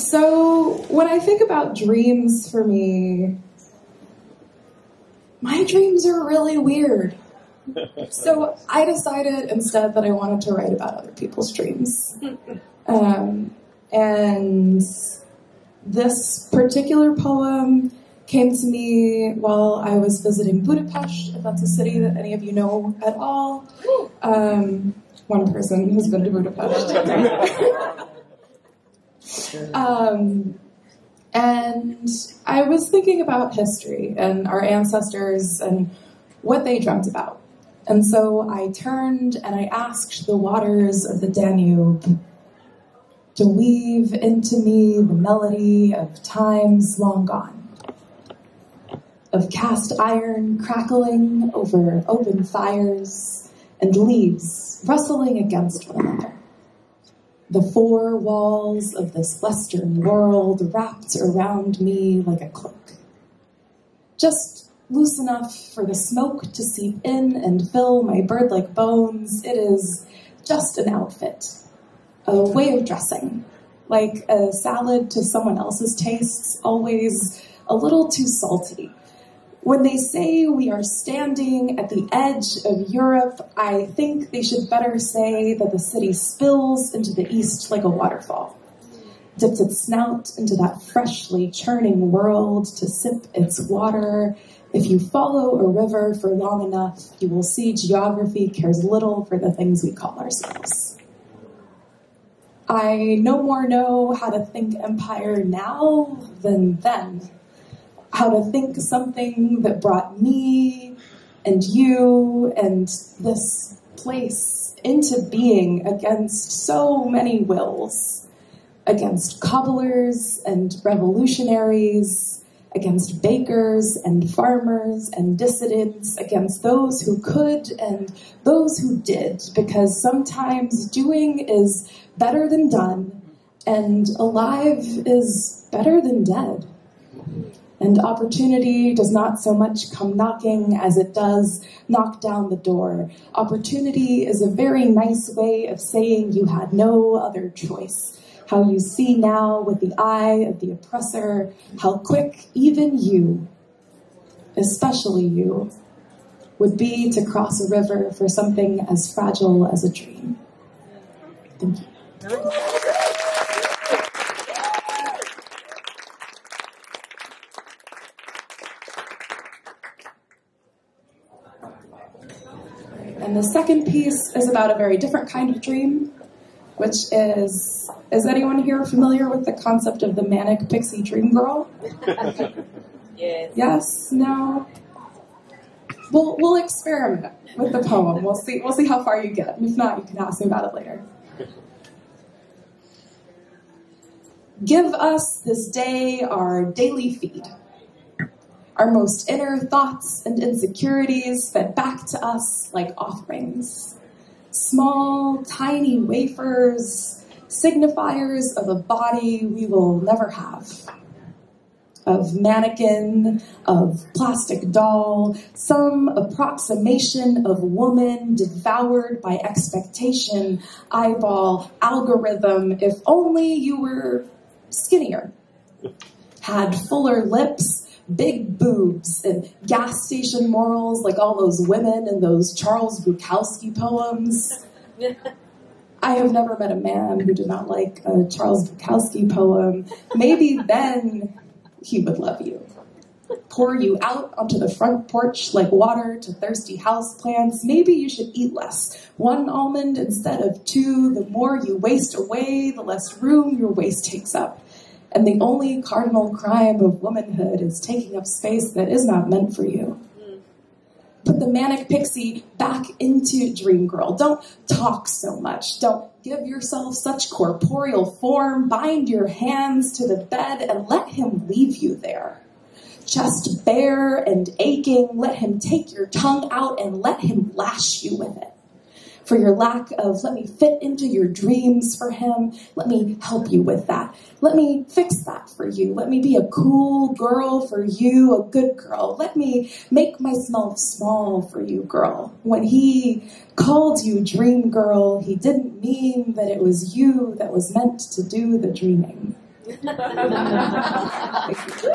So when I think about dreams for me, my dreams are really weird. So I decided instead that I wanted to write about other people's dreams. And this particular poem came to me while I was visiting Budapest, if that's a city that any of you know at all. One person who's been to Budapest. And I was thinking about history and our ancestors and what they dreamt about. And so I turned and I asked the waters of the Danube to weave into me the melody of times long gone, of cast iron crackling over open fires and leaves rustling against one another. The four walls of this Western world wrapped around me like a cloak. Just loose enough for the smoke to seep in and fill my bird-like bones. It is just an outfit, a way of dressing, like a salad to someone else's tastes, always a little too salty. When they say we are standing at the edge of Europe, I think they should better say that the city spills into the east like a waterfall, dips its snout into that freshly churning world to sip its water. If you follow a river for long enough, you will see geography cares little for the things we call ourselves. I no more know how to think empire now than then. How to think something that brought me and you and this place into being against so many wills, against cobblers and revolutionaries, against bakers and farmers and dissidents, against those who could and those who did, because sometimes doing is better than done, and alive is better than dead. And opportunity does not so much come knocking as it does knock down the door. Opportunity is a very nice way of saying you had no other choice. How you see now with the eye of the oppressor, how quick even you, especially you, would be to cross a river for something as fragile as a dream. Thank you. And the second piece is about a very different kind of dream, which is anyone here familiar with the concept of the manic pixie dream girl? Yes. Yes? No? We'll experiment with the poem. We'll see how far you get. If not, you can ask me about it later. Give us this day our daily feed. Our most inner thoughts and insecurities fed back to us like offerings. Small, tiny wafers, signifiers of a body we will never have. Of mannequin, of plastic doll, some approximation of woman devoured by expectation, eyeball, algorithm, if only you were skinnier. Had fuller lips, big boobs, and gas station morals like all those women in those Charles Bukowski poems. I have never met a man who did not like a Charles Bukowski poem. Maybe then he would love you. Pour you out onto the front porch like water to thirsty houseplants. Maybe you should eat less. 1 almond instead of 2. The more you waste away, the less room your waist takes up. And the only cardinal crime of womanhood is taking up space that is not meant for you. Put the manic pixie back into dream girl. Don't talk so much. Don't give yourself such corporeal form. Bind your hands to the bed and let him leave you there. Chest bare and aching, let him take your tongue out and let him lash you with it. For your lack of, let me fit into your dreams for him. Let me help you with that. Let me fix that for you. Let me be a cool girl for you, a good girl. Let me make myself small for you, girl. When he called you dream girl, he didn't mean that it was you that was meant to do the dreaming. Thank you.